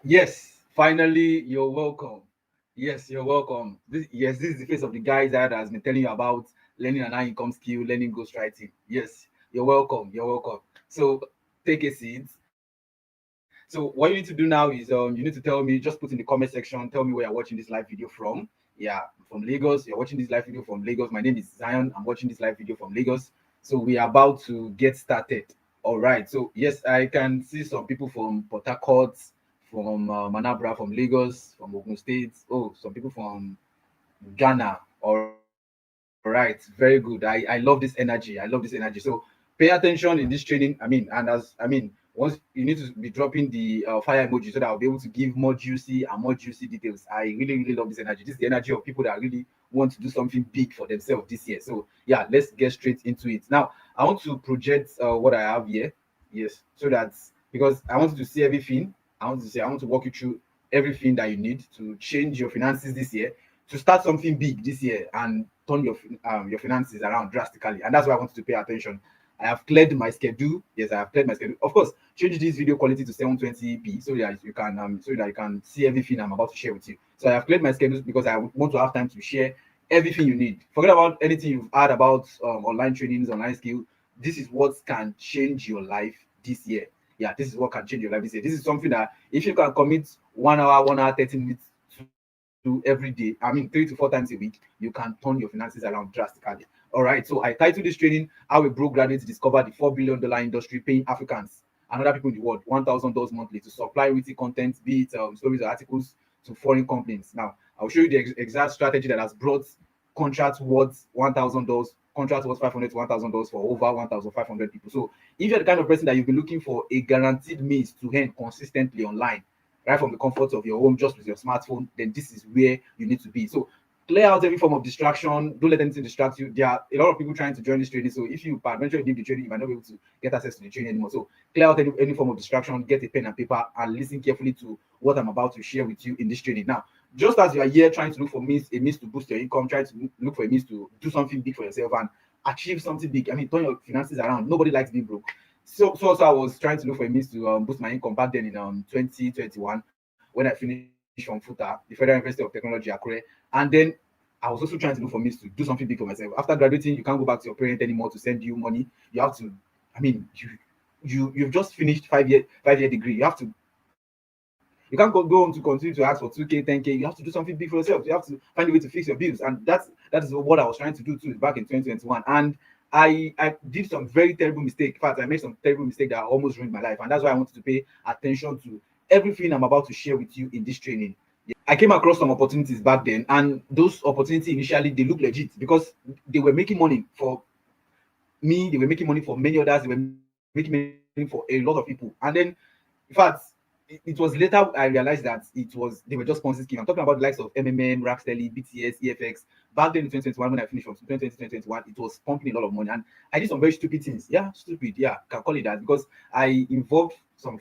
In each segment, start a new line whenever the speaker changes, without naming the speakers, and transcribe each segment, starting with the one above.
Yes, finally, you're welcome. Yes, you're welcome. This is the face of the guy that has been telling you about learning an high income skill, learning ghostwriting. Yes, you're welcome. You're welcome. So take a seat. So what you need to do now is you need to tell me, just put in the comment section, tell me where you're watching this live video from. Yeah, from Lagos. You're watching this live video from Lagos. My name is Zion. I'm watching this live video from Lagos. So we are about to get started. All right. So yes, I can see some people from Port Harcourt, from Manabra, from Lagos, from Ogun State. Oh, some people from Ghana. All right, very good. I love this energy. I love this energy. So pay attention in this training. Once you need to be dropping the fire emoji so that I'll be able to give more juicy and more juicy details. I really love this energy. This is the energy of people that really want to do something big for themselves this year. So yeah, let's get straight into it. Now, I want to project what I have here. Yes, so that because I want you to see everything. I want to walk you through everything that you need to change your finances this year, to start something big this year and turn your finances around drastically. And that's why I want you to pay attention. I have cleared my schedule. Yes, I have cleared my schedule. Of course, change this video quality to 720p so that you can see everything I'm about to share with you. So I have cleared my schedule because I want to have time to share everything you need. Forget about anything you've heard about online trainings, online skill. This is what can change your life this year. Yeah, this is what can change your life this year. This is something that if you can commit 1 hour, 1 hour, 30 minutes to every day, 3 to 4 times a week, you can turn your finances around drastically. All right. So I titled this training How a Broke Graduate Discovered the $4 billion industry paying Africans and other people in the world $1,000 monthly to supply written content, be it stories or articles to foreign companies. Now, I'll show you the exact strategy that has brought contracts worth $1,000, contracts worth 500 to $1,000 for over 1,500 people. So if you're the kind of person that you've been looking for a guaranteed means to earn consistently online, right from the comfort of your home, just with your smartphone, then this is where you need to be. So clear out every form of distraction. Don't let anything distract you. There are a lot of people trying to join this training. So if you eventually leave the training, you might not be able to get access to the training anymore. So clear out any form of distraction, get a pen and paper, and listen carefully to what I'm about to share with you in this training. Now, just as you are here trying to look for a means to boost your income, trying to look for a means to do something big for yourself and achieve something big. Turn your finances around. Nobody likes being broke. So also I was trying to look for a means to boost my income back then in 2021 when I finished from FUTA, the Federal University of Technology, Akure. And then I was also trying to look for means to do something big for myself. After graduating, you can't go back to your parent anymore to send you money. You have to, I mean, you've just finished 5-year degree. You can't go on to continue to ask for 2K, 10K. You have to do something big for yourself. You have to find a way to fix your bills. And that is what I was trying to do too back in 2021. And I did some very terrible mistake. In fact, I made some terrible mistake that almost ruined my life. And that's why I wanted to pay attention to everything I'm about to share with you in this training. I came across some opportunities back then, and those opportunities initially they look legit because they were making money for me, they were making money for many others, they were making money for a lot of people. And then, in fact, it was later I realized that they were just Ponzi scheme. I'm talking about the likes of MMM, Rackstelly, BTS, EFX. Back then in 2021, when I finished from 2020 to 2021, it was pumping a lot of money. And I did some very stupid things. Yeah, stupid. Yeah, can call it that because I involved my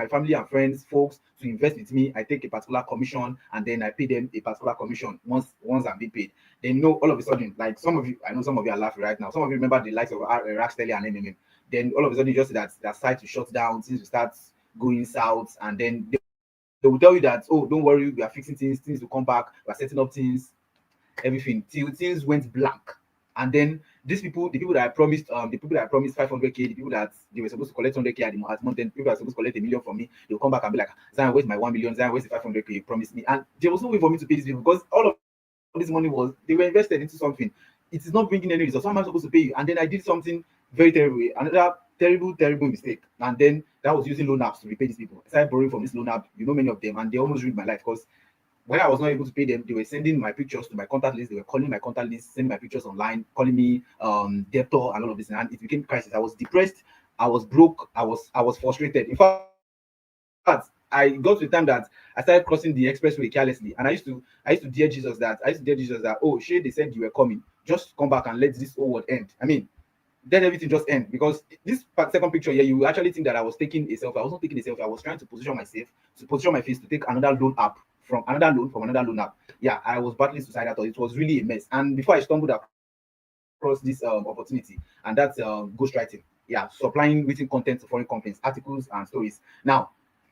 family and friends, folks to invest with me. I take a particular commission and then I pay them a particular commission once I'm being paid. Then all of a sudden, like some of you, I know some of you are laughing right now. Some of you remember the likes of Rackstelly and MMM. Then all of a sudden, you just see that site to shut down, things will start going south, and then they will tell you that, oh, don't worry, we are fixing things will come back, we are setting up things, everything till things went blank. And then these people, the people that I promised 500K, the people that they were supposed to collect 100K at month end, people that are supposed to collect a million from me, they'll come back and be like, Zion, where's my 1 million? Zion, where's the 500K you promised me? And there was no way for me to pay these people because all of this money they were invested into something. It is not bringing any results. So how am I supposed to pay you? And then I did something very terrible, another terrible mistake. And then that was using loan apps to repay these people. I started borrowing from this loan app, many of them, and they almost ruined my life because when I was not able to pay them, they were sending my pictures to my contact list. They were calling my contact list, sending my pictures online, calling me debtor and all of this. And it became crisis. I was depressed. I was broke. I was frustrated. In fact, I got to the time that I started crossing the expressway carelessly, and I used to dare Jesus that, oh, shit, they said you were coming. Just come back and let this whole world end. Then everything just end because this second picture here, you actually think that I was taking a selfie. I wasn't taking a selfie. I was trying to position myself, to position my face to take another loan app from another loan app. Yeah, I was battling suicidal thoughts. It was really a mess. And before I stumbled across this opportunity, and that's ghostwriting. Yeah, supplying written content to foreign companies, articles and stories. Now,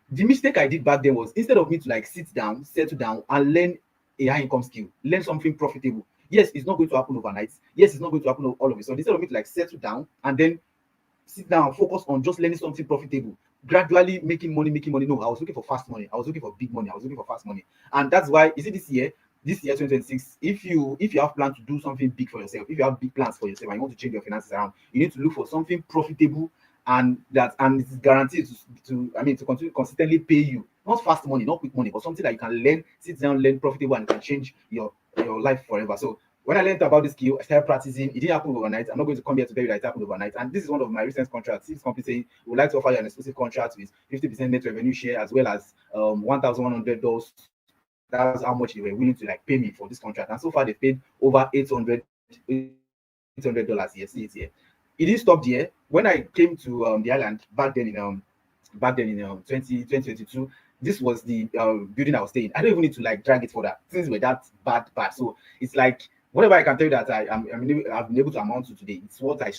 The mistake I did back then was, instead of me to like sit down, settle down, and learn a high income skill, learn something profitable. Yes, it's not going to happen overnight. Yes, it's not going to happen all of it. So instead of me to like settle down and then sit down and focus on just learning something profitable, gradually making money. No, I was looking for fast money. I was looking for big money. I was looking for fast money. And that's why, you see, this year 2026, if you have plans to do something big for yourself, if you have big plans for yourself and you want to change your finances around, you need to look for something profitable, and it is guaranteed to continue consistently pay you. Not fast money, not quick money, but something that you can learn, sit down, learn profitable, and it can change your life forever. So when I learned about this skill, I started practicing. It didn't happen overnight. I'm not going to come here to tell you that it happened overnight. And this is one of my recent contracts. This company saying we would like to offer you an exclusive contract with 50% net revenue share, as well as $1,100. That's how much they were willing to like pay me for this contract. And so far they paid over $800. Yes, see it here. It didn't stop there. When I came to the island back then in 2022, this was the building I was staying. I don't even need to like drag it further. Things were that bad. So it's like whatever I can tell you that I've been able to amount to today. It's what I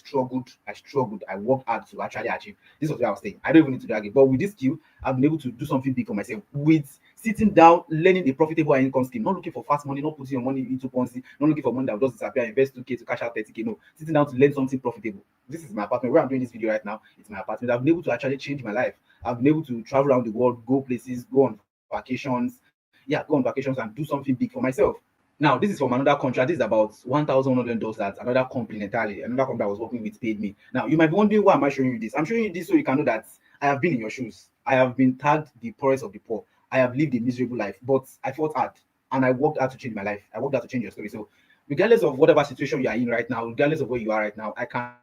worked hard to actually achieve. This was where I was staying. I don't even need to drag it. But with this skill, I've been able to do something big for myself with sitting down, learning a profitable income scheme, not looking for fast money, not putting your money into Ponzi, not looking for money that will just disappear, invest 2K to cash out 30K. No, sitting down to learn something profitable. This is my apartment where I'm doing this video right now. It's my apartment. I've been able to actually change my life. I've been able to travel around the world, go places, go on vacations. Yeah, go on vacations and do something big for myself. Now, this is from another contract. This is about $1,100 that another company entirely, another company I was working with paid me. Now, you might be wondering, why am I showing you this? I'm showing you this so you can know that I have been in your shoes. I have been tagged the poorest of the poor. I have lived a miserable life, but I fought hard and I worked hard to change my life. I worked hard to change your story. So, regardless of whatever situation you are in right now, regardless of where you are right now, I can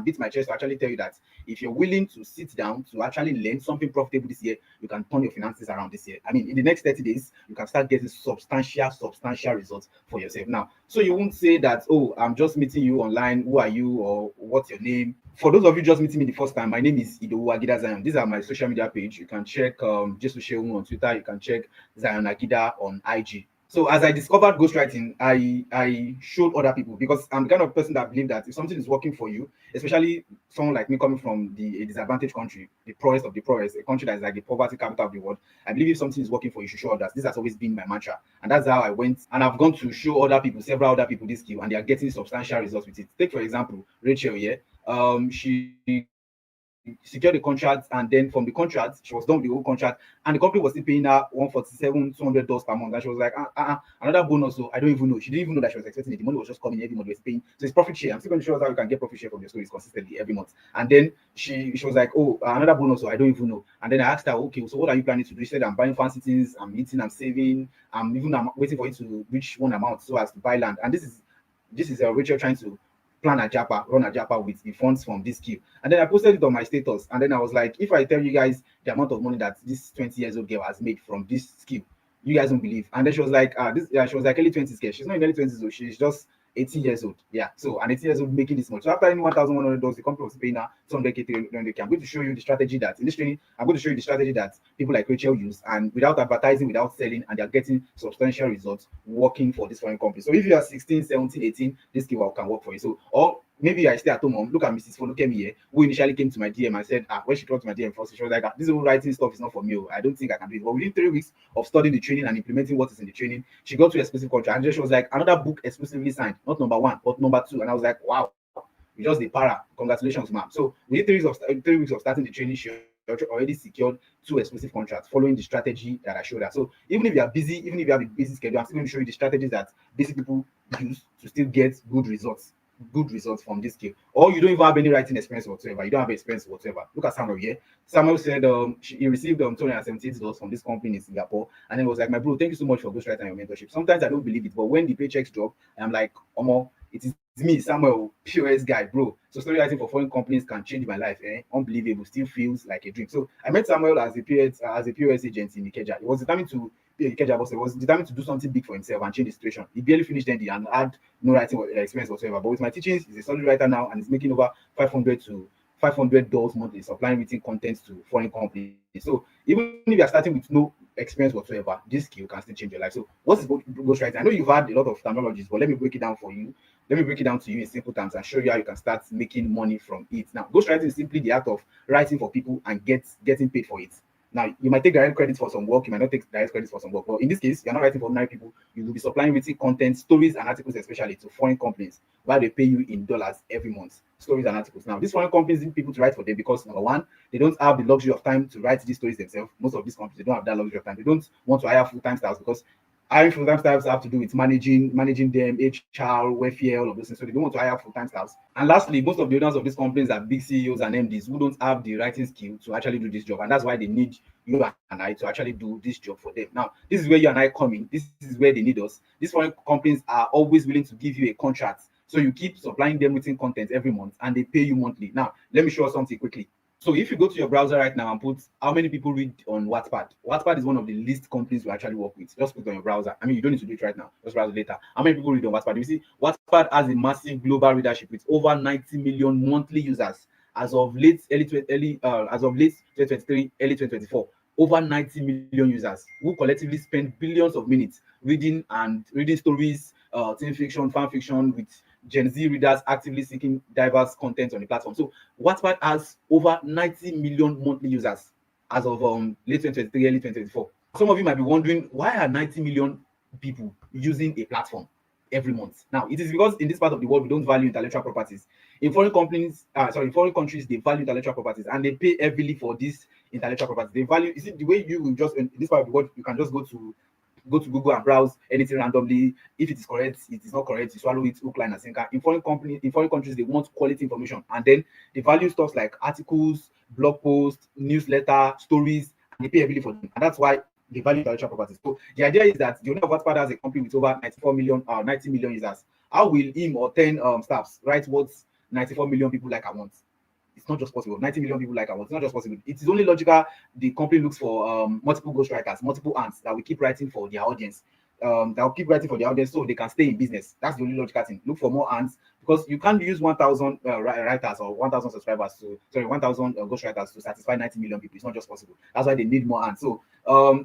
beat my chest to actually tell you that if you're willing to sit down to actually learn something profitable this year, you can turn your finances around this year. I mean, in the next 30 days, you can start getting substantial results for yourself. Now, so you won't say that, oh, I'm just meeting you online. Who are you, or what's your name? For those of you just meeting me the first time, my name is Idowu-Agida Zion. These are my social media page. You can check Jesus Sheung on Twitter. You can check Zion-Agida on IG. So as I discovered ghostwriting, I showed other people, because I'm the kind of person that believe that if something is working for you, especially someone like me coming from a disadvantaged country, the poorest of the poorest, a country that is like the poverty capital of the world, I believe if something is working for you, you should show others. This has always been my mantra, and that's how I went. And I've gone to show several other people this skill, and they are getting substantial results with it. Take for example Rachel here. She secured the contract, and then from the contract she was done with the whole contract, and the company was still paying her $147,200 per month, and she was like, another bonus. So I don't even know, she didn't even know that she was expecting it. The money was just coming every month, was paying. So it's profit share. I'm still going to show us how you can get profit share from your stories consistently every month. And then she was like, oh, another bonus. So I don't even know. And then I asked her, okay, so what are you planning to do? She said, I'm buying fancy things, I'm eating, I'm saving, I'm waiting for it to reach one amount so as to buy land. And this is Rachel trying to run a Japa with the funds from this skill. And then I posted it on my status. And then I was like, if I tell you guys the amount of money that this 20 years old girl has made from this skill, you guys don't believe. And then she was like, she was like early 20s girl. She's not in early 20s, so she's just 18 years old. Yeah. So an 18 years old making this much. So after $1,100, the company was paying her 200K, 300K. I'm going to show you the strategy that in this training, I'm going to show you the strategy that people like Rachel use, and without advertising, without selling, and they're getting substantial results working for this foreign company. So if you are 16, 17, 18, this skill can work for you. So, or maybe I stay at home. Look at Mrs. Fo, look at me here, who initially came to my DM and said, when she talked to my DM first, she was like, this whole writing stuff is not for me. I don't think I can do it. But within 3 weeks of studying the training and implementing what is in the training, she got to exclusive contract. And then she was like, another book exclusively signed, not number one, but number two. And I was like, wow, you just the para. Congratulations, ma'am. So within 3 weeks of starting the training, she already secured 2 exclusive contracts following the strategy that I showed her. So even if you are busy, even if you have a busy schedule, I'm still going to show you the strategies that busy people use to still get good results from this skill. Or you don't even have any writing experience whatsoever. You don't have experience whatsoever. Look at Samuel here. Samuel said he received $278 from this company in Singapore, and then was like, my bro, thank you so much for ghostwriting and your mentorship. Sometimes I don't believe it, but when the paychecks drop, I'm like, Omo, it is me, Samuel, POS guy, bro. So story writing for foreign companies can change my life. Unbelievable. Still feels like a dream. So I met Samuel as a POS agent in Ikeja. He was determined to be a Ikeja boss. He was determined to do something big for himself and change the situation. He barely finished ND and had no writing experience whatsoever. But with my teachings, he's a solid writer now, and he's making over $500 monthly, supplying written content to foreign companies. So even if you're starting with no experience whatsoever, this skill can still change your life. So what is ghostwriting? I know you've had a lot of terminologies, but let me break it down for you. Let me break it down to you in simple terms and show you how you can start making money from it. Now, ghostwriting is simply the act of writing for people and getting paid for it. Now, you might take direct credit for some work, you might not take direct credit for some work. But in this case, you're not writing for ordinary people. You will be supplying written content, stories and articles, especially to foreign companies, while they pay you in dollars every month. Stories and articles. Now, these foreign companies need people to write for them because number one, they don't have the luxury of time to write these stories themselves. Most of these companies, they don't have that luxury of time. They don't want to hire full-time staff because hiring full-time staffs have to do with managing them, HR, welfare, all of those things. So they don't want to hire full-time staffs. And lastly, most of the owners of these companies are big CEOs and MDs who don't have the writing skill to actually do this job. And that's why they need you and I to actually do this job for them. Now, this is where you and I come in. This is where they need us. These foreign companies are always willing to give you a contract. So you keep supplying them written content every month and they pay you monthly. Now, let me show you something quickly. So if you go to your browser right now and put how many people read on Wattpad, Wattpad is one of the least companies we actually work with. Just put it on your browser. I mean, you don't need to do it right now. Just browse later. How many people read on Wattpad? You see, Wattpad has a massive global readership with over 90 million monthly users as of late 2023, early 2024. Over 90 million users who collectively spend billions of minutes reading stories, teen fiction, fan fiction with Gen Z readers actively seeking diverse content on the platform. So Wattpad has over 90 million monthly users as of late 2023, early 2024. Some of you might be wondering, why are 90 million people using a platform every month? Now, it is because in this part of the world, we don't value intellectual properties. In foreign countries, they value intellectual properties and they pay heavily for this intellectual property. They value, you see, the way you will just, in this part of the world, you can just go to Google and browse anything randomly. If it is correct, it is not correct, you swallow it hook, line, and sinker. In foreign countries, they want quality information, and then they value stuff like articles, blog posts, newsletter, stories, and they pay heavily for them. And that's why they value intellectual properties. So the idea is that the owner of Wattpad has a company with over 90 million users. How will him or 10 staffs write what 94 million people like at once? It's not just possible. 90 million people like ours. It's not just possible. It is only logical the company looks for multiple ghostwriters, multiple ants that will keep writing for their audience. So they can stay in business. That's the only logical thing. Look for more ants because you can't use 1,000 writers or 1,000 1,000 ghostwriters to satisfy 90 million people. It's not just possible. That's why they need more ants. So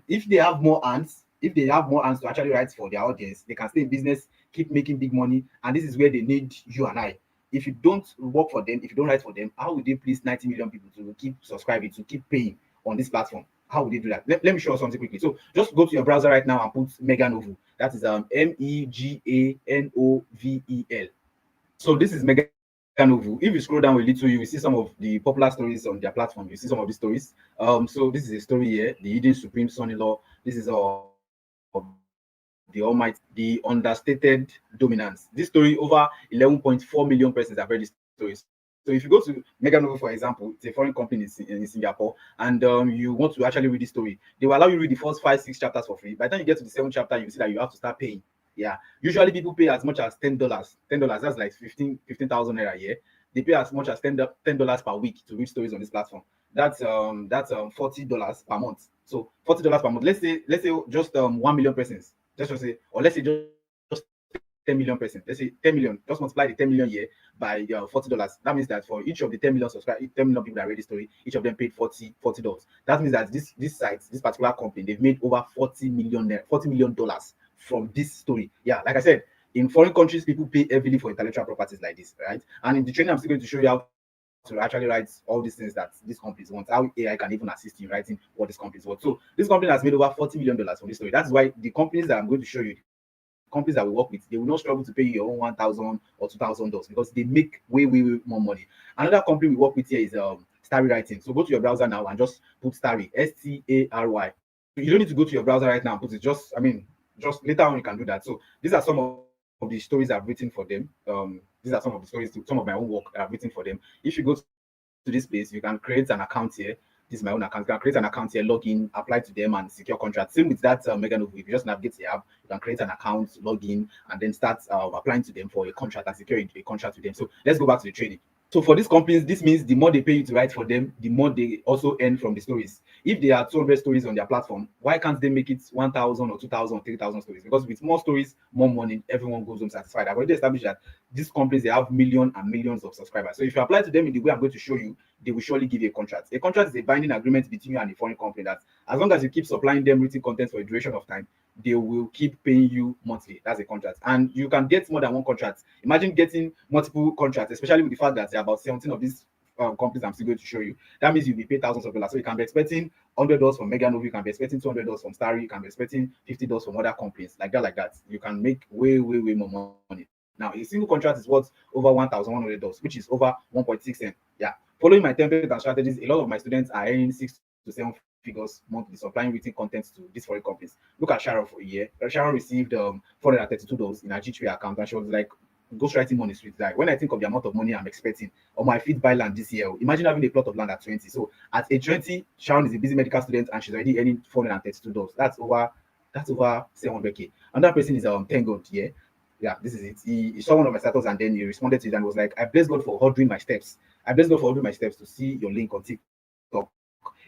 if they have more ants to actually write for their audience, they can stay in business, keep making big money, and this is where they need you and I. If you don't work for them, if you don't write for them, how would they please 90 million people to keep subscribing, to keep paying on this platform? How would they do that? Let me show you something quickly. So just go to your browser right now and put Meganovel. That is Meganovel. So this is Meganovel. If you scroll down a little, you will see some of the popular stories on their platform. You see some of the stories. So this is a story here, the hidden supreme son-in-law. This is the almighty, the understated dominance. This story, over 11.4 million persons have read this story. So if you go to Meganovel, for example, it's a foreign company in Singapore, and you want to actually read this story, they will allow you to read the first 5-6 chapters for free. By the time you get to the 7th chapter, you see that you have to start paying. Yeah, usually people pay as much as $10. $10, that's like 15,000 naira a year. They pay as much as $10 per week to read stories on this platform. That's $40 per month. So $40 per month. Let's say just 1 million persons. Just say, or let's say just 10 million persons. Let's say 10 million. Just multiply the 10 million here by $40. That means that for each of the 10 million subscribers, 10 million people that read the story, each of them paid $40. That means that this particular company, they've made over $40 million from this story. Yeah, like I said, in foreign countries, people pay heavily for intellectual properties like this, right? And in the training, I'm still going to show you how to actually write all these things that these companies want, how AI can even assist you in writing what these companies want. So this company has made over $40 million from this story. That's why the companies that I'm going to show you, companies that we work with, they will not struggle to pay you your own $1,000 or $2,000 because they make way more money. Another company we work with here is Starry Writing. So go to your browser now and just put Starry, Stary. You don't need to go to your browser right now and put it. Just later on you can do that. So these are some of the stories I've written for them. These are some of the stories, some of my own work I've written for them. If you go to this place, you can create an account here. This is my own account. You can create an account here, log in, apply to them, and secure contract. Same with that Meganovel. If you just navigate the app, you can create an account, log in, and then start applying to them for a contract and secure a contract with them. So let's go back to the training. So for these companies, this means the more they pay you to write for them, the more they also earn from the stories. If there are 200 stories on their platform, why can't they make it 1,000 or 2,000 or 3,000 stories? Because with more stories, more money, everyone goes home satisfied. I've already established that these companies, they have millions and millions of subscribers. So if you apply to them in the way I'm going to show you, they will surely give you a contract. A contract is a binding agreement between you and a foreign company that as long as you keep supplying them written content for a duration of time, they will keep paying you monthly. That's a contract. And you can get more than one contract. Imagine getting multiple contracts, especially with the fact that there are about 17 of these companies I'm still going to show you. That means you'll be paid thousands of dollars. So you can be expecting $100 from Mega Novo, you can be expecting $200 from Starry, you can be expecting $50 from other companies, like that, like that. You can make way, way, way more money. Now, a single contract is worth over $1,100, which is over 1.6 M. Yeah. Following my template and strategies, a lot of my students are earning 6 to 7 figures monthly supplying written content to these foreign companies. Look at Sharon for a year. Sharon received $432 in her G3 account, and she was like, ghostwriting money sweet. Like when I think of the amount of money I'm expecting on my feet buy land this year, imagine having a plot of land at 20. So at age 20, Sharon is a busy medical student and she's already earning $432. That's over 700K. Another person is thank God, yeah. Yeah, this is it. He saw one of my status and then he responded to it and was like, I bless God for ordering my steps. I bless God for ordering my steps to see your link on TikTok.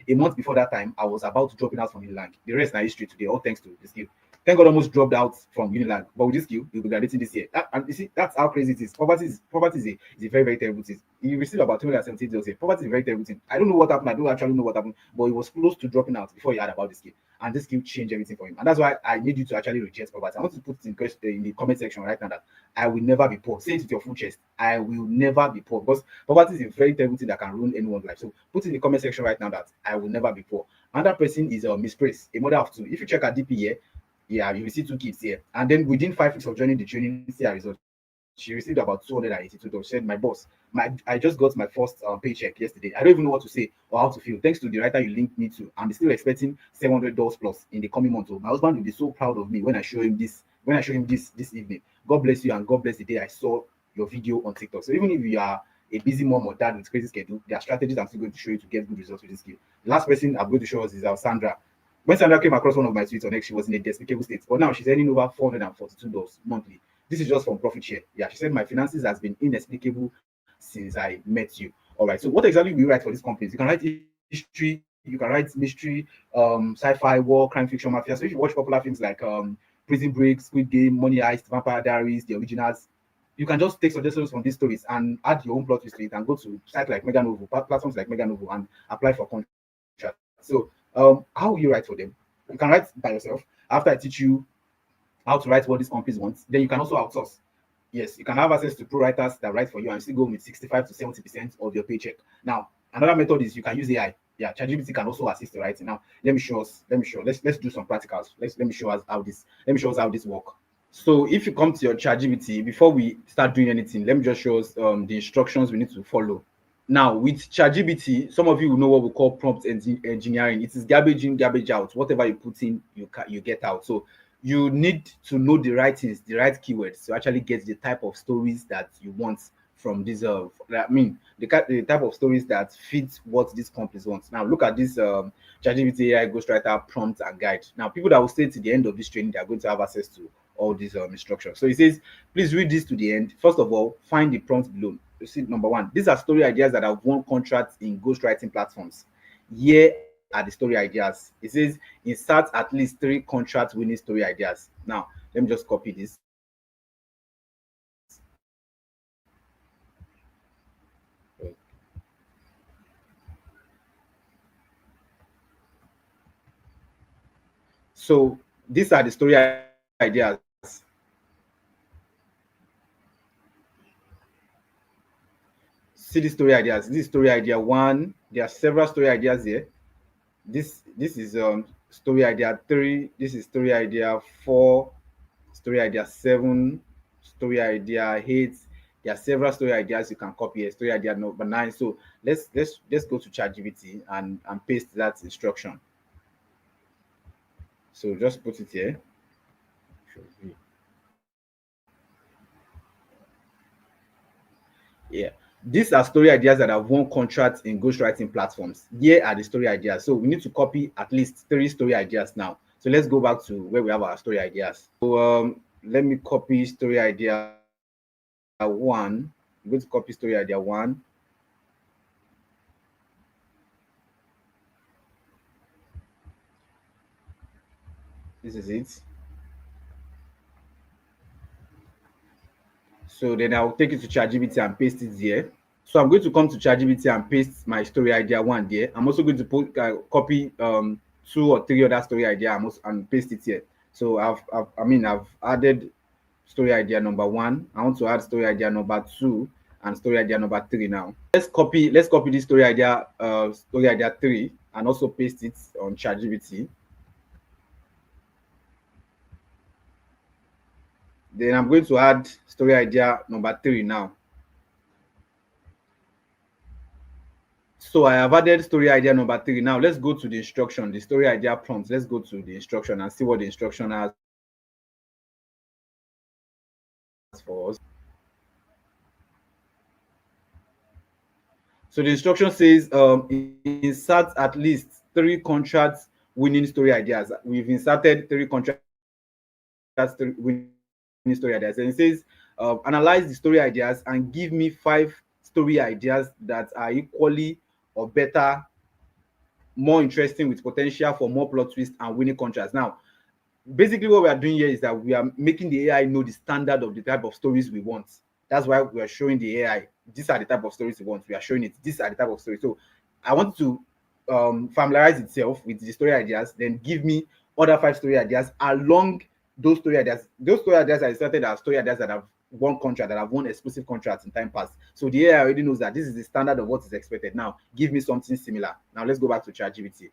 A month before that time, I was about to drop it out from Unilag. The rest now history today, all thanks to this skill. Thank God almost dropped out from Unilag, but with this skill, you'll be graduating this year. And you see, that's how crazy it is. Poverty is a very, very terrible thing. He received about 270 dollars. Poverty is a very terrible thing. I don't know what happened. I don't actually know what happened, but he was close to dropping out before he heard about this skill. And this skill changed everything for him. And that's why I need you to actually reject poverty. I want to put it in the comment section right now that I will never be poor. Say it with your full chest. I will never be poor, because poverty is a very terrible thing that can ruin anyone's life. So put in the comment section right now that I will never be poor. Another person is Miss Praise, a mother of two. If you check her DP here, yeah, you will see two kids here. And then within 5 weeks of joining the training, see her result. She received about $282. She said, my boss, I just got my first paycheck yesterday. I don't even know what to say or how to feel. Thanks to the writer you linked me to, I'm still expecting $700 plus in the coming month. So my husband will be so proud of me when I show him this. When I show him this evening. God bless you and God bless the day I saw your video on TikTok. So even if you are a busy mom or dad with crazy schedule, there are strategies I'm still going to show you to get good results with this skill. The last person I'm going to show us is Sandra. When Sandra came across one of my tweets on X, she was in a despicable state. But now she's earning over $442 monthly. This is just from profit share. Yeah, she said my finances has been inexplicable since I met you. All right. So what exactly will you write for these companies? You can write history, you can write mystery, sci-fi, war, crime fiction, mafia. So if you watch popular films like Prison Break, Squid Game, Money Heist, Vampire Diaries, The Originals, you can just take suggestions from these stories and add your own plot twist to it and go to sites like Mega Novo, platforms like Mega Novo, and apply for contract. So how will you write for them? You can write by yourself. After I teach you how to write what these companies want, then you can also outsource. Yes, you can have access to pro writers that write for you and still go with 65 to 70% of your paycheck. Now, another method is you can use AI. Yeah, ChatGPT can also assist the writing. Now, let me show us. Let's do some practicals. Let me show us how this. Let me show us how this work. So if you come to your ChatGPT, before we start doing anything, let me just show us the instructions we need to follow. Now, with ChatGPT, some of you will know what we call prompt engineering. It is garbage in, garbage out. Whatever you put in, you get out. So you need to know the right things, the right keywords to actually get the type of stories that you want from this. The type of stories that fit what these companies want. Now, look at this ChatGPT AI Ghostwriter prompt and guide. Now, people that will stay to the end of this training, they are going to have access to all these instructions. So it says, please read this to the end. First of all, find the prompt below. You see, number one, these are story ideas that have won contracts in ghostwriting platforms. Here are the story ideas. It says insert at least 3 contract winning story ideas. Now, let me just copy this. So these are the story ideas. See the story ideas. This is story idea 1. There are several story ideas here. This is story idea 3. This is story idea 4. Story idea 7. Story idea 8. There are several story ideas you can copy here. Story idea number 9. So let's go to ChatGPT and paste that instruction. So just put it here. Yeah. These are story ideas that have won contracts in ghostwriting platforms. Here are the story ideas. So we need to copy at least 3 story ideas now. So let's go back to where we have our story ideas. So let me copy story idea 1. I'm going to copy story idea 1. This is it. So then I'll take it to ChatGPT and paste it here. So I'm going to come to ChatGPT and paste my story idea 1 there. I'm also going to copy 2 or 3 other story idea and paste it here. So I've added story idea number 1. I want to add story idea number 2 and story idea number 3 now. Let's copy this story idea 3 and also paste it on ChatGPT. Then I'm going to add story idea number 3 now. So I have added story idea number 3. Now let's go to the instruction, the story idea prompt. Let's go to the instruction and see what the instruction has for us. So the instruction says insert at least 3 contract winning story ideas. We've inserted 3 contract winning story ideas. And it says analyze the story ideas and give me 5 story ideas that are equally or better, more interesting, with potential for more plot twists and winning contracts. Now, basically what we are doing here is that we are making the AI know the standard of the type of stories we want. That's why we are showing the AI, these are the type of stories we want. We are showing it, these are the type of stories. So I want to familiarize itself with the story ideas, then give me other 5 story ideas along those story ideas. Those story ideas I started are story ideas that have won contract, that have won exclusive contracts in time past. So the AI already knows that this is the standard of what is expected. Now give me something similar. Now let's go back to ChatGPT.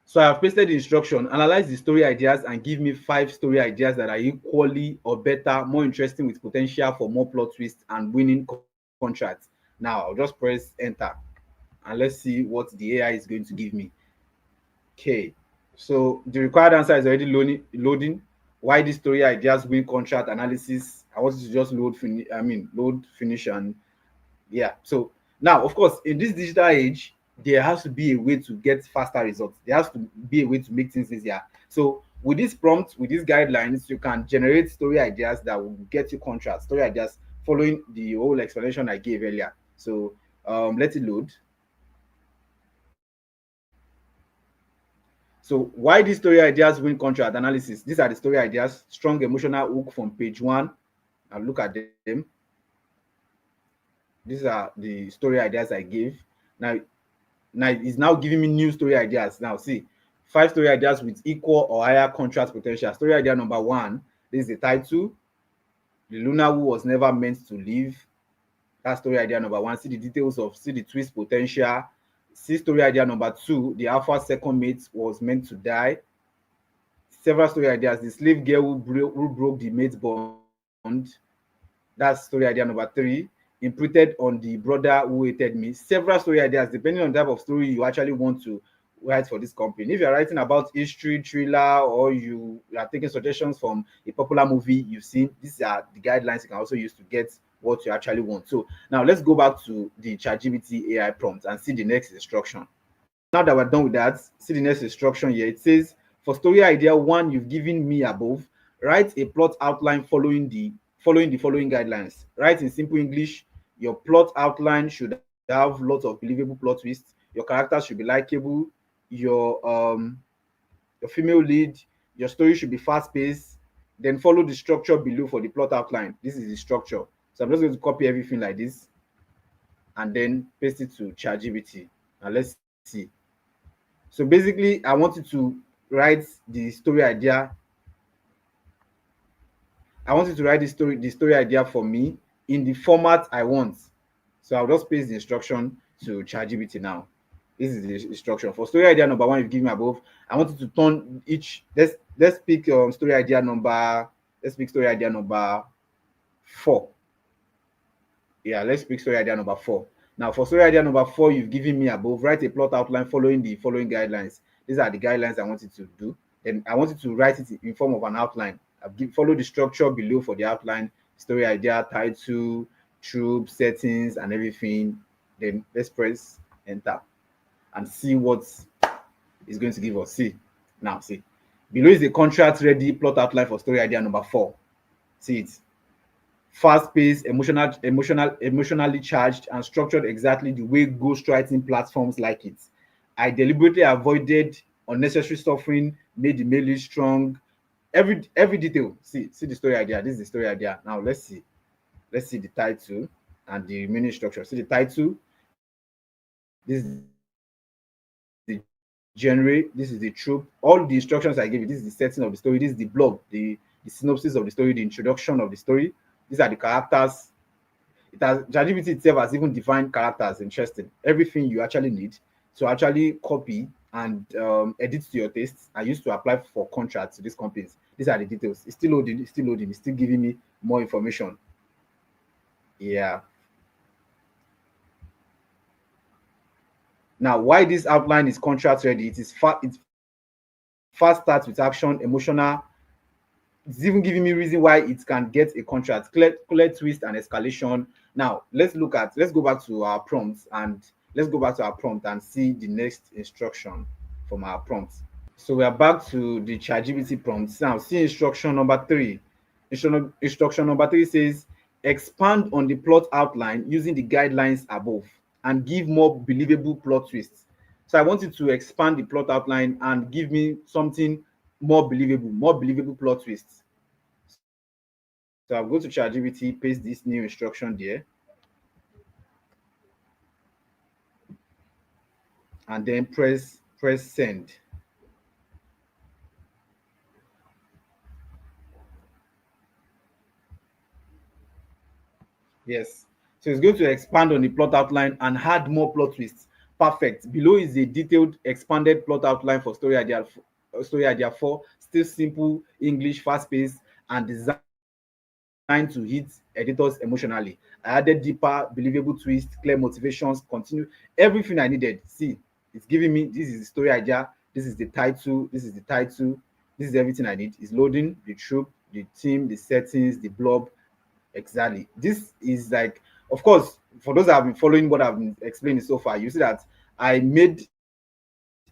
So I have pasted the instruction, analyze the story ideas and give me 5 story ideas that are equally or better, more interesting, with potential for more plot twists and winning contracts. Now I'll just press enter and let's see what the AI is going to give me. Okay, so the required answer is already loading. Why these story ideas win contract analysis? I want you to just load, finish, and yeah. So now, of course, in this digital age, there has to be a way to get faster results. There has to be a way to make things easier. So with this prompt, with these guidelines, you can generate story ideas that will get you contracts, story ideas following the whole explanation I gave earlier. So let it load. So why these story ideas win contract analysis? These are the story ideas. Strong emotional hook from page 1. And look at them. These are the story ideas I gave. Now it's now giving me new story ideas. Now see, 5 story ideas with equal or higher contract potential. Story idea number 1, this is the title. The Luna who was never meant to live. That's story idea number 1. See the details of, see the twist potential. See story idea number 2, the alpha second mate was meant to die. Several story ideas. The slave girl who broke the mate bond. That's story idea number 3. Imprinted on the brother who hated me. Several story ideas, depending on the type of story you actually want to write for this company. If you're writing about history, thriller, or you are taking suggestions from a popular movie you've seen, these are the guidelines you can also use to get what you actually want. So now let's go back to the ChatGPT AI prompt and see the next instruction. Now that we're done with that, see the next instruction here. It says, for story idea 1 you've given me above, write a plot outline following the following guidelines. Write in simple English. Your plot outline should have lots of believable plot twists. Your characters should be likable. Your female lead, your story should be fast paced. Then follow the structure below for the plot outline. This is the structure. So I'm just going to copy everything like this and then paste it to ChatGPT. Now let's see. So basically, I want you to write the story idea. I want you to write the story idea for me in the format I want. So I'll just paste the instruction to ChatGPT now. This is the instruction for story idea number 1 you've given me above. I want you to turn each. Let's pick story idea number. Let's pick story idea number 4. Yeah, let's pick story idea number 4. Now, for story idea number 4 you've given me above, write a plot outline following the following guidelines. These are the guidelines I want you to do. Then I want you to write it in form of an outline. Follow the structure below for the outline, story idea, title, trope, settings, and everything. Then let's press enter and see what is going to give us. See, now see. Below is the contract ready plot outline for story idea number 4. See it. Fast-paced, emotionally charged, and structured exactly the way ghostwriting platforms like it. I deliberately avoided unnecessary suffering, made the mail strong. Every detail. See the story idea. This is the story idea. Now let's see. Let's see the title and the remaining structure. See the title. This is the genre. This is the trope. All the instructions I gave you. This is the setting of the story. This is the blog, the synopsis of the story, the introduction of the story. These are the characters. It has ChatGPT itself has even defined characters. Interesting. Everything you actually need to actually copy and edit to your tastes and use to apply for contracts to these companies. These are the details. It's still loading, it's still loading, it's still giving me more information. Yeah. Now, why this outline is contract ready? It fast starts with action, emotional. It's even giving me reason why it can get a contract, clear twist and escalation. Now, let's go back to our prompts and let's go back to our prompt and see the next instruction from our prompt. So we are back to the ChatGPT prompts. Now, see instruction number three. Instruction number three says, expand on the plot outline using the guidelines above and give more believable plot twists. So I want you to expand the plot outline and give me something more believable plot twists. So I'll go to ChatGPT, paste this new instruction there, and then press send. Yes. So it's going to expand on the plot outline and add more plot twists. Perfect. Below is a detailed, expanded plot outline for story idea 4. Still simple English, fast paced, and designed to hit editors emotionally. I added deeper, believable twists, clear motivations, continue everything I needed. See, it's giving me this is the story idea, this is the title, this is the title, this is everything I need. It's loading the trope, the team, the settings, the blob. Exactly. This is like, of course, for those that have been following what I've been explaining so far, you see that I made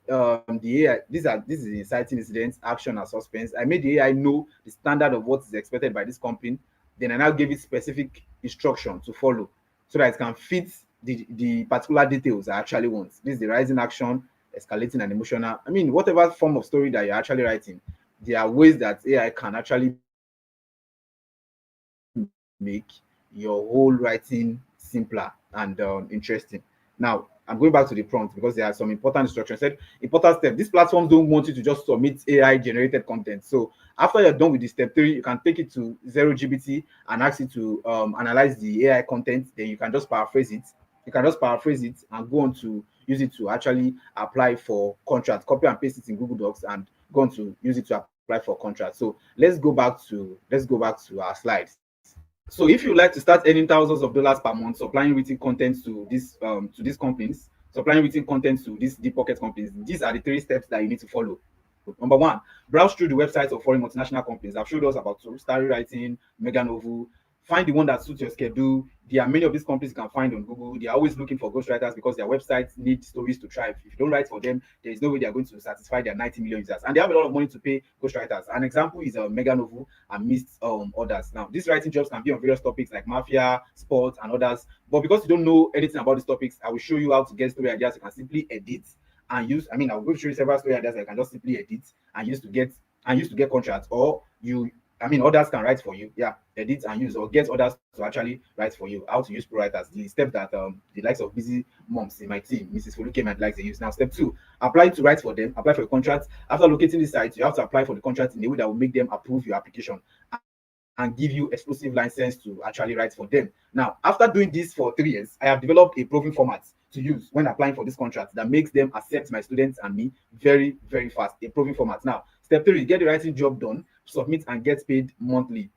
the AI. This is inciting incidents, action, and suspense. I made the AI know the standard of what is expected by this company. Then I now gave it specific instruction to follow so that it can fit the particular details I actually want. This is the rising action, escalating, and emotional. I mean, whatever form of story that you're actually writing, there are ways that AI can actually make your whole writing simpler and interesting. Now, I'm going back to the prompt because there are some important instructions. I said important step. These platforms don't want you to just submit AI generated content. So after you're done with the step 3, you can take it to 0GBT and ask it to analyze the AI content. Then you can just paraphrase it. You can just paraphrase it and go on to use it to actually apply for contract. Copy and paste it in Google Docs and go on to use it to apply for contract. So let's go back to our slides. So if you like to start earning thousands of dollars per month supplying written content to these companies, supplying written content to these deep pocket companies, these are the 3 steps that you need to follow. Number 1, browse through the websites of foreign multinational companies. I've showed us about story writing, Mega Novel. Find the one that suits your schedule. There are many of these companies you can find on Google. They are always looking for ghostwriters because their websites need stories to thrive. If you don't write for them, there is no way they are going to satisfy their 90 million users. And they have a lot of money to pay ghostwriters. An example is Mega Novel and Mist others. Now, these writing jobs can be on various topics like mafia, sports, and others. But because you don't know anything about these topics, I will show you how to get story ideas you can simply edit and use. I mean, I'll go show you several story ideas I can just simply edit and use to get contracts, or others can write for you. Yeah, edit and use, or get others to actually write for you. How to use pro writers, the step that the likes of busy moms in my team, Mrs. Foluke, and likes they use. Now, step 2, apply to write for them. Apply for a contract. After locating the site, you have to apply for the contract in a way that will make them approve your application and give you exclusive license to actually write for them. Now, after doing this for 3 years, I have developed a proven format to use when applying for this contract that makes them accept my students and me very, very fast. A proven format. Now, step 3, get the writing job done, submit, and get paid monthly.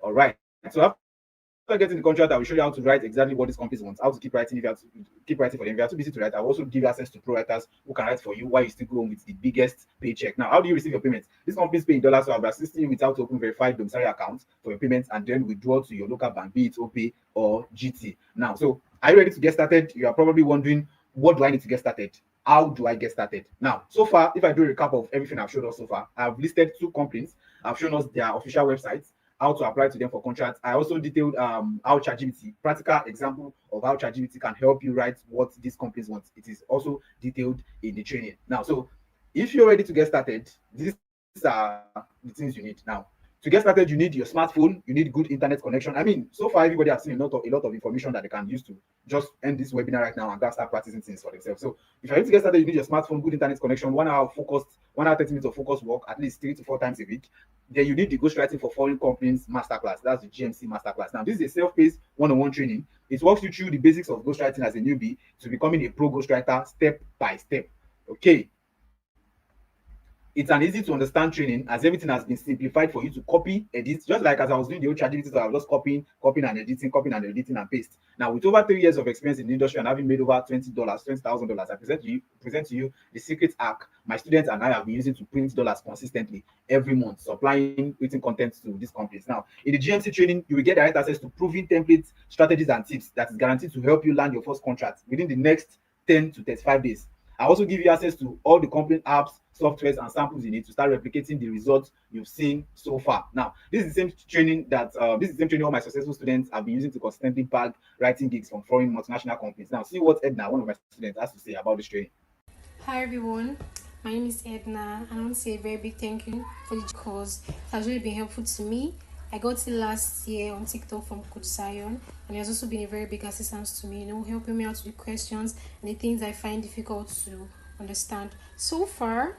All right. So after getting the contract, I will show you how to write exactly what these companies want, how to keep writing. If you have to keep writing for them, if you are too busy to write, I will also give you access to pro writers who can write for you while you still go home with the biggest paycheck. Now, how do you receive your payments? These companies pay in dollars, so I'll be assisting you with how to open verified domiciliary accounts for your payments and then withdraw to your local bank, be it OPay or GT. Now, so are you ready to get started? You are probably wondering, what do I need to get started? How do I get started? Now, so far, if I do a recap of everything I've showed us so far, I've listed 2 companies. I've shown us their official websites, how to apply to them for contracts. I also detailed how ChatGPT, practical example of how ChatGPT can help you write what these companies want. It is also detailed in the training. Now, so if you're ready to get started, these are the things you need. Now, to get started, you need your smartphone, you need good internet connection. I mean, so far everybody has seen a lot of information that they can use to just end this webinar right now and go start practicing things for themselves. So if you're ready to get started, you need your smartphone, good internet connection, 1 hour 30 minutes of focused work, at least 3 to 4 times a week. Then you need the ghostwriting for foreign companies masterclass. That's the GMC masterclass. Now, this is a self-paced one-on-one training. It walks you through the basics of ghostwriting as a newbie to becoming a pro ghostwriter step by step. Okay, it's an easy to understand training as everything has been simplified for you to copy, edit, just like as I was doing the old ChatGPT, so I was just copying and editing and paste. Now, with over 3 years of experience in the industry and having made over $20,000, I present to you the secret hack my students and I have been using to print dollars consistently every month, supplying written content to these companies. Now, in the GMC training, you will get direct access to proven templates, strategies, and tips that is guaranteed to help you land your first contract within the next 10 to 35 days. I also give you access to all the company apps, softwares, and samples you need to start replicating the results you've seen so far. Now, this is the same training that all my successful students have been using to consistently bag writing gigs from foreign multinational companies. Now, see what Edna, one of my students, has to say about this training.
Hi everyone, my name is Edna, and I want to say a very big thank you for the course. It has really been helpful to me. I got it last year on TikTok from Coach Zion, and it has also been a very big assistance to me, helping me out with the questions and the things I find difficult to understand. So far,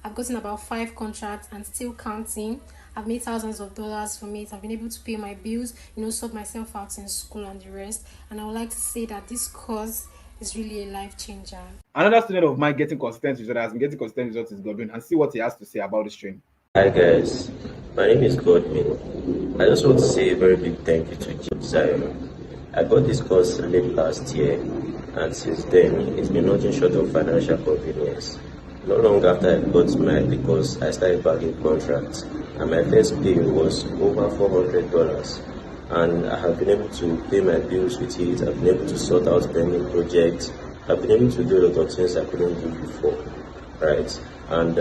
I've gotten about 5 contracts and still counting. I've made thousands of dollars from it. I've been able to pay my bills, sort myself out in school and the rest. And I would like to say that this course is really a life changer.
Another student of mine getting consistent results has been getting consistent results is Godwin, and see what he has to say about this training.
Hi guys, my name is Godwin. I just want to say a very big thank you to Coach Zion. I got this course late last year, and since then it's been nothing short of financial convenience. Not long after I got the course, I started bagging contracts, and my first pay was over $400. And I have been able to pay my bills with it. I've been able to sort out pending projects. I've been able to do a lot of things I couldn't do before, right? And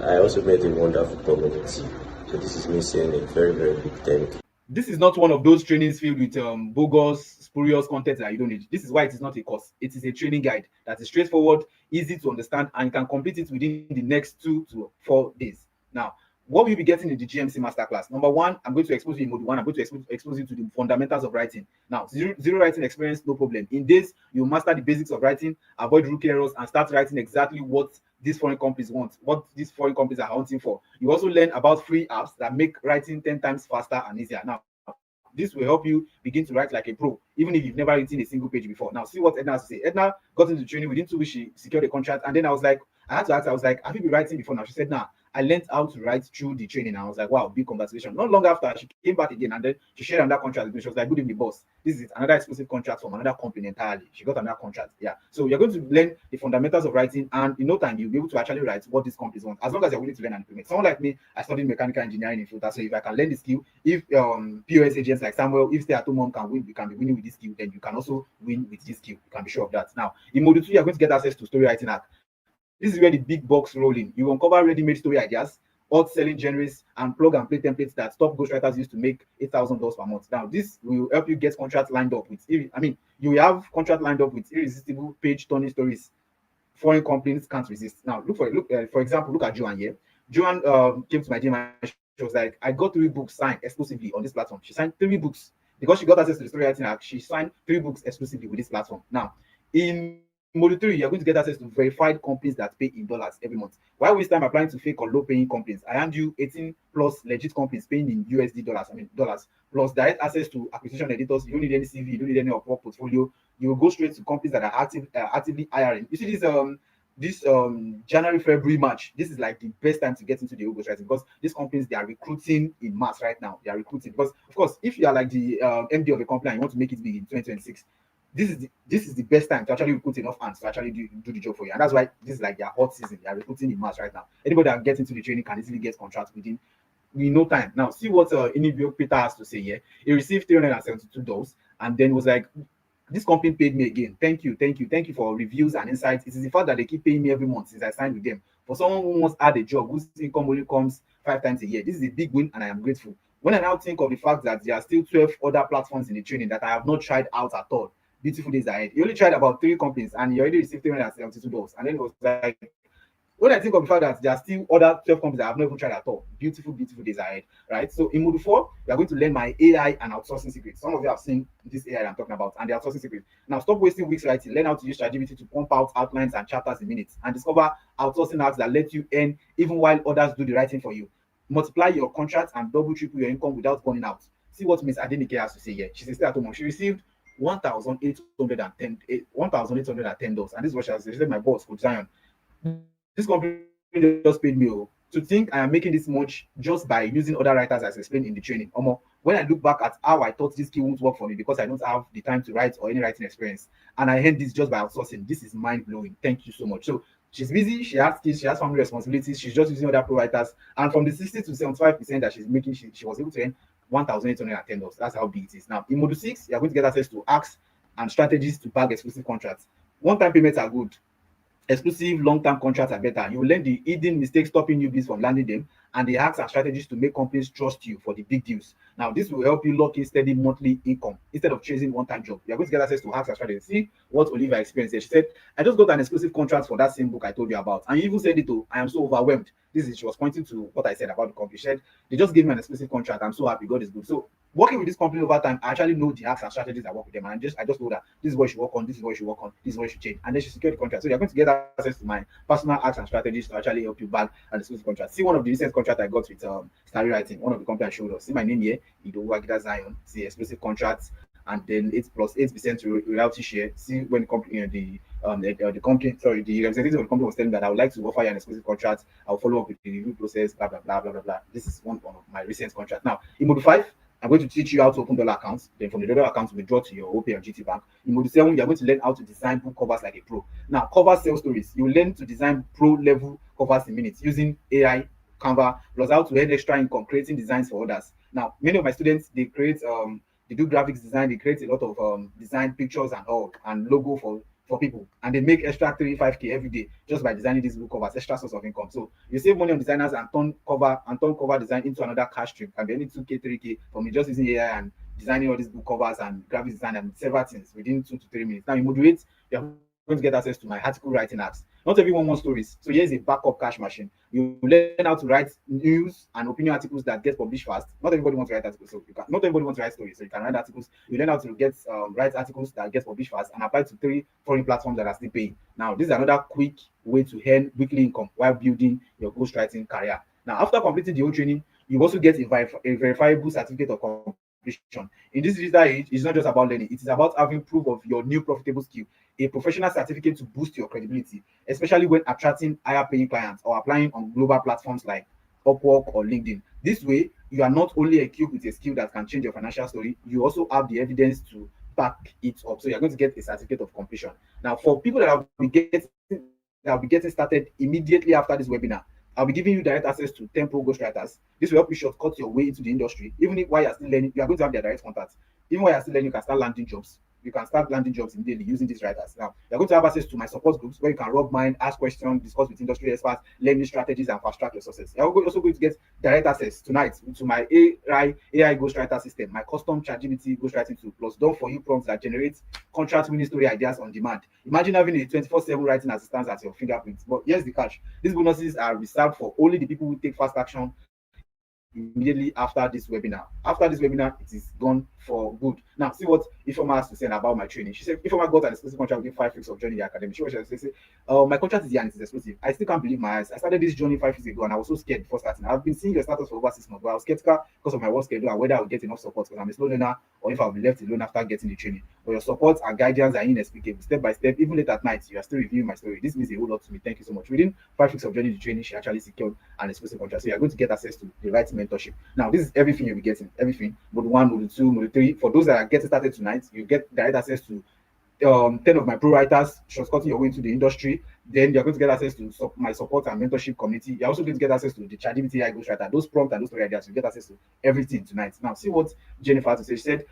I also made a wonderful community. So this is me saying a very, very big thank you.
This is not one of those trainings filled with bogus, spurious content that you don't need. This is why it is not a course. It is a training guide that is straightforward, easy to understand, and you can complete it within the next 2 to 4 days. Now, what will you be getting in the GMC masterclass? Number one, I'm going to expose you in module one. I'm going to expose you to the fundamentals of writing. Now, zero writing experience, no problem. In this, you master the basics of writing, avoid rookie errors, and start writing exactly what these foreign companies want, what these foreign companies are hunting for. You also learn about free apps that make writing 10 times faster and easier. Now, this will help you begin to write like a pro, even if you've never written a single page before. Now, see what Edna has to say. Edna got into training within 2 weeks. She secured a contract, and then I had to ask her, I was like, have you been writing before? Now, she said, nah, I learned how to write through the training. I was like, wow, big congratulations. Not long after, she came back again, and then she shared another contract with me. She was like, good evening, boss. This is another exclusive contract from another company entirely. She got another contract. Yeah. So you're going to learn the fundamentals of writing, and in no time, you'll be able to actually write what these companies want, as long as you're willing to learn and implement. Someone like me, I studied mechanical engineering in filter. So if I can learn the skill, if POS agents like Samuel, if stay-at-home mom can win, you can be winning with this skill, then you can also win with this skill. You can be sure of that. Now, in module 2, you're going to get access to story writing hack. This is where the big box roll in. You uncover ready-made story ideas, hot selling genres, and plug and play templates that top ghostwriters use to make $8,000 per month. Now, this will help you get contracts lined up with, you will have contract lined up with irresistible page turning stories foreign companies can't resist. Now, for example, look at Joanne here. Joanne came to my gym and she was like, I got 3 books signed exclusively on this platform. She signed 3 books because she got access to the story writing app. She signed 3 books exclusively with this platform. Now, in module 3, you're going to get access to verified companies that pay in dollars every month. Why waste time applying to fake or low paying companies? I hand you 18 plus legit companies paying in USD dollars, plus direct access to acquisition editors. You don't need any CV, you don't need any Upwork portfolio. You will go straight to companies that are actively hiring. You see this January, February, March, this is like the best time to get into the ghostwriting because these companies, they are recruiting in mass right now. They are recruiting because, of course, if you are like the MD of a company and you want to make it big in 2026, this is the best time to actually recruit enough hands to actually do the job for you. And that's why this is like their hot season. They are recruiting in mass right now. Anybody that gets into the training can easily get contracts within no time. Now, see what Idowu Peter has to say here. He received $372 and then was like, this company paid me again. Thank you for reviews and insights. It is the fact that they keep paying me every month since I signed with them. For someone who wants to add a job whose income only comes 5 times a year, this is a big win and I am grateful. When I now think of the fact that there are still 12 other platforms in the training that I have not tried out at all, beautiful days ahead. He only tried about 3 companies and he already received $372. And then it was like, when I think of the fact that there are still other 12 companies that I have not even tried at all, beautiful days ahead, right? So in module 4, we are going to learn my AI and outsourcing secrets. Some of you have seen this AI I'm talking about and the outsourcing secrets. Now stop wasting weeks writing. Learn how to use ChatGPT to pump out outlines and chapters in minutes and discover outsourcing hacks that let you earn even while others do the writing for you. multiply your contracts and double triple your income without burning out. See what Miss Adenike has to say here. She's a stay-at-home mom. She received $1,810, and this is what she has said. She said, "My boss, Coach Zion, this company just paid me. Oh, to think I am making this much just by using other writers as explained in the training. When I look back at how I thought this skill won't work for me because I don't have the time to write or any writing experience, and I earned this just by outsourcing. This is mind blowing. Thank you so much." So she's busy. She has kids. She has family responsibilities. She's just using other pro writers, and from the 60 to 75% that she's making, she was able to earn $1,810. That's how big it is. Now, in Module 6, you're going to get access to acts and strategies to bag exclusive contracts. One-time payments are good. Exclusive long-term contracts are better. You will learn the hidden mistakes stopping newbies from landing them, and the hacks and strategies to make companies trust you for the big deals. Now, this will help you lock in steady monthly income instead of chasing one-time job. You're going to get access to hacks and strategies. See what Olivia experienced here. She said, "I just got an exclusive contract for that same book I told you about." And you even said it too. "I am so overwhelmed." She was pointing to what I said about the company. She said, "They just gave me an exclusive contract. I'm so happy. God is good." So working with this company over time, I actually know the hacks and strategies that work with them. And I just know that this is what you should work on, this is what you should work on, this is what you should change. And then she secured the contract. So you're going to get access to my personal hacks and strategies to actually help you bag an exclusive contract. See one of the recent contracts I got with Starry Writing, one of the companies I showed us. See my name here, Idowu-Agida Zion. See exclusive contracts, and then 8% royalty share. See when the company, the company, sorry, the representative of the company was telling me that I would like to offer you an exclusive contract. I'll follow up with the review process, blah blah blah blah blah blah. This is one of my recent contracts. Now, in Module 5, I'm going to teach you how to open dollar accounts. Then from the dollar accounts, withdraw to your OP or GT bank. In Module 7, you're going to learn how to design book covers like a pro. Now, cover sales stories. You learn to design pro level covers in minutes using AI, Canva, plus how to earn extra income creating designs for others. Now, many of my students, they do graphics design. They create a lot of design pictures and all and logo for people, and they make extra 3 5K every day just by designing these book covers. Extra source of income. So you save money on designers and turn cover design into another cash stream. Can be any 2K 3K from just using AI and designing all these book covers and graphic design and several things within 2 to 3 minutes. Now, in Module 8, you're going to get access to my article writing apps. Not everyone wants stories, so here's a backup cash machine. You learn how to write news and opinion articles that get published fast. Not everybody wants to write articles, so you can. Not everybody wants to write stories, so you can write articles. You learn how to get write articles that get published fast and apply to 3 foreign platforms that are still paying. Now, this is another quick way to earn weekly income while building your ghostwriting career. Now, after completing the whole training, you also get a verifiable certificate of completion. In this digital age, it's not just about learning; it is about having proof of your new profitable skill, a professional certificate to boost your credibility, especially when attracting higher paying clients or applying on global platforms like Upwork or LinkedIn. This way, you are not only equipped with a skill that can change your financial story, you also have the evidence to back it up. So you're going to get a certificate of completion. Now, for people that will be getting started immediately after this webinar, I'll be giving you direct access to 10 pro ghostwriters. This will help you shortcut your way into the industry. Even if while you're still learning, you are going to have their direct contacts. Even while you're still learning, you can start landing jobs. You can start landing jobs immediately using these writers. Now, you're going to have access to my support groups where you can rub mind, ask questions, discuss with industry experts, learn new strategies, and fast track your success. You're also going to get direct access tonight to my AI ghostwriter system, my custom ChatGPT ghostwriting tool, plus done for you prompts that generate contract winning story ideas on demand. Imagine having a 24/7 writing assistant at your fingerprints. But here's the catch: these bonuses are reserved for only the people who take fast action immediately after this webinar. After this webinar, it is gone for good. Now, see what Ifeoma has to say about my training. She said, Ifeoma got an exclusive contract within 5 weeks of joining the academy. She was just say, my contract is here and it is exclusive. I still can't believe my eyes. I started this journey 5 weeks ago and I was so scared before starting. I've been seeing your status for over 6 months, but I was skeptical because of my work schedule and whether I would get enough support because I'm a slow learner or if I'll be left alone after getting the training. But your support and guidance are inexplicable. Step by step, even late at night, you are still reviewing my story. This means a whole lot to me. Thank you so much. Within 5 weeks of joining the training, she actually secured an exclusive contract. So you're going to get access to the right mentorship. Now, this is everything you'll be getting. Everything. Module 1, Module 2, Module 3. For those that are getting started tonight, you get direct access to 10 of my pro writers, shortcutting your way into the industry. Then you're going to get access to my support and mentorship community. You're also going to get access to the ChatGPT AI ghostwriter, those prompts and those story ideas. You get access to everything tonight. Now, see what Jennifer has to say. She said,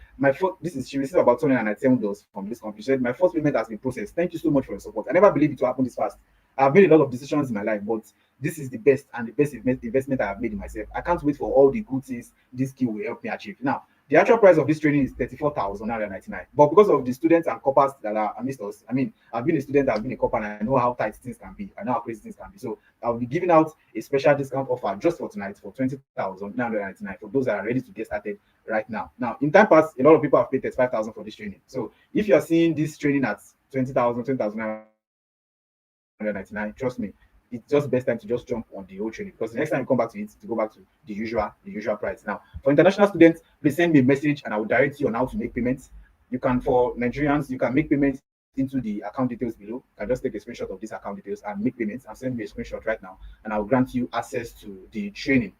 she received about $297 from this company. She said, my first payment has been processed. Thank you so much for your support. I never believed it will happen this fast. I've made a lot of decisions in my life, but this is the best and the best investment I have made in myself. I can't wait for all the good things this skill will help me achieve. Now, the actual price of this training is 34,999. But because of the students and coppers that are amidst us, I mean, I've been a student, I've been a copper, and I know how tight things can be. I know how crazy things can be. So I'll be giving out a special discount offer just for tonight for 20,999 for those that are ready to get started right now. Now, in time past, a lot of people have paid 35,000 for this training. So if you're seeing this training at 20,000, 20,999, trust me, it's just best time to just jump on the whole training, because the next time you come back to it, to go back to the usual price. Now, for international students, please send me a message and I will direct you on how to make payments. You can, for Nigerians, you can make payments into the account details below. You can just take a screenshot of these account details and make payments and send me a screenshot right now, and I'll grant you access to the training.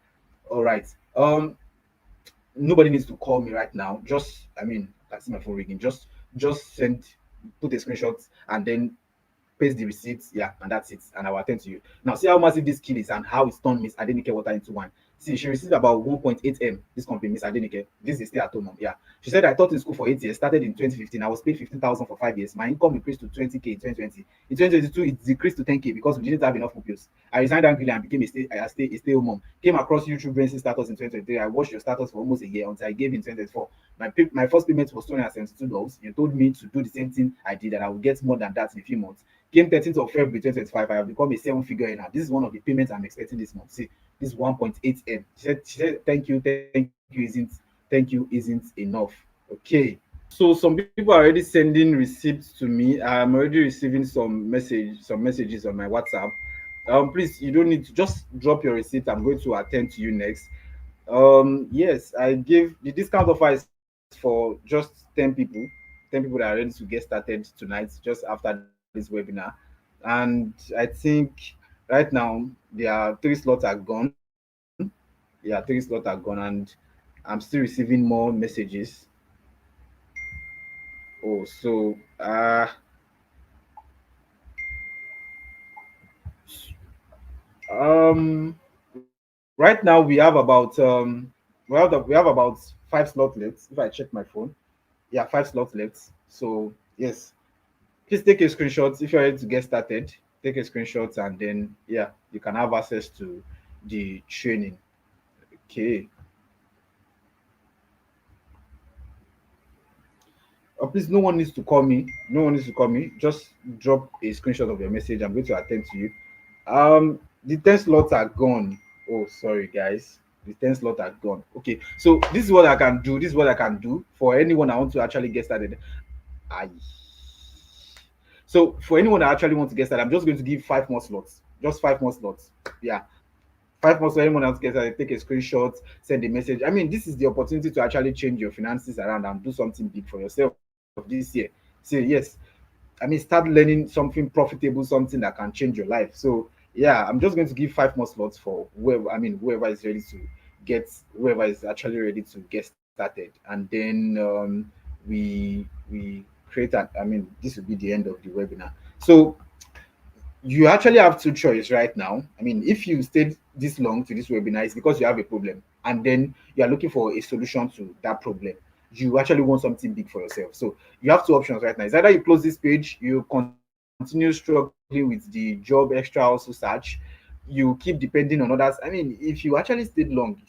All right. Nobody needs to call me right now. Just, I mean, I see my phone ringing. Just send, put a screenshot, and then paste the receipts, yeah, and that's it. And I will attend to you. Now, see how massive this skill is and how it's turned Miss Adenike water into wine. See, she received about 1.8 M. This company, Miss Adenike. This is still at home mom. Yeah. She said, I taught in school for 8 years, started in 2015. I was paid 15,000 for 5 years. My income increased to 20K in 2020. In 2022, it decreased to 10K because we didn't have enough pupils. I resigned angrily and became a stay-home mom. Came across YouTube Brainsin status in 2023. I watched your status for almost a year until I gave in 2024. My first payment was $272. You told me to do the same thing I did, and I will get more than that in a few months. Came 13th of February 2025. I have become a seven-figure earner. This is one of the payments I'm expecting this month. See, this 1.8 M. She said, thank you isn't enough. Okay. So some people are already sending receipts to me. I'm already receiving some messages on my WhatsApp. Please, you don't need to just drop your receipt. I'm going to attend to you next. Yes, I give the discount offer is for just 10 people that are ready to get started tonight, just after this webinar. And I think right now there are three slots are gone. Yeah, three slots are gone, and I'm still receiving more messages. Oh, so right now we have about 5 slots left. If I check my phone, yeah, 5 slots left. So yes, please take a screenshot if you're ready to get started. Take a screenshot, and then yeah, you can have access to the training. Okay. Please, no one needs to call me. No one needs to call me. Just drop a screenshot of your message. I'm going to attend to you. The 10 slots are gone. Oh, sorry, guys. The 10 slots are gone. Okay, so this is what I can do. This is what I can do for anyone I want to actually get started. I So for anyone that actually wants to get started, I'm just going to give 5 more slots. Just 5 more slots. Yeah, 5 months for anyone else gets take a screenshot, send a message. I mean, this is the opportunity to actually change your finances around and do something big for yourself this year. Say yes. I mean, start learning something profitable, something that can change your life. So yeah, I'm just going to give 5 more slots for whoever is actually ready to get started, and then we create an. I mean, this will be the end of the webinar. So you actually have two choices right now. I mean, if you stayed this long to this webinar, it's because you have a problem, and then you are looking for a solution to that problem. You actually want something big for yourself. So you have two options right now. It's either you close this page, you continue struggling with the job extra also search, you keep depending on others. I mean, if you actually stayed long,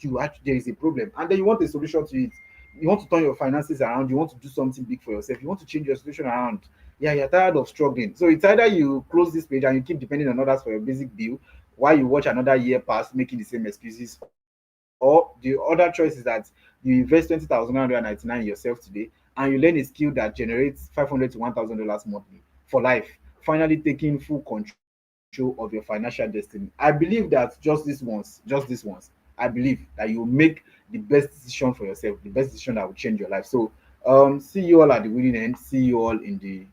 there is a problem, and then you want a solution to it. You want to turn your finances around, you want to do something big for yourself, you want to change your situation around. Yeah, you're tired of struggling. So it's either you close this page and you keep depending on others for your basic bill while you watch another year pass making the same excuses, or the other choice is that you invest 20,999 in yourself today and you learn a skill that generates 500 to $1,000 monthly for life, finally taking full control of your financial destiny. I believe that just this once, I believe that you will make the best decision for yourself, the best decision that will change your life. So see you all at the winning end. See you all in the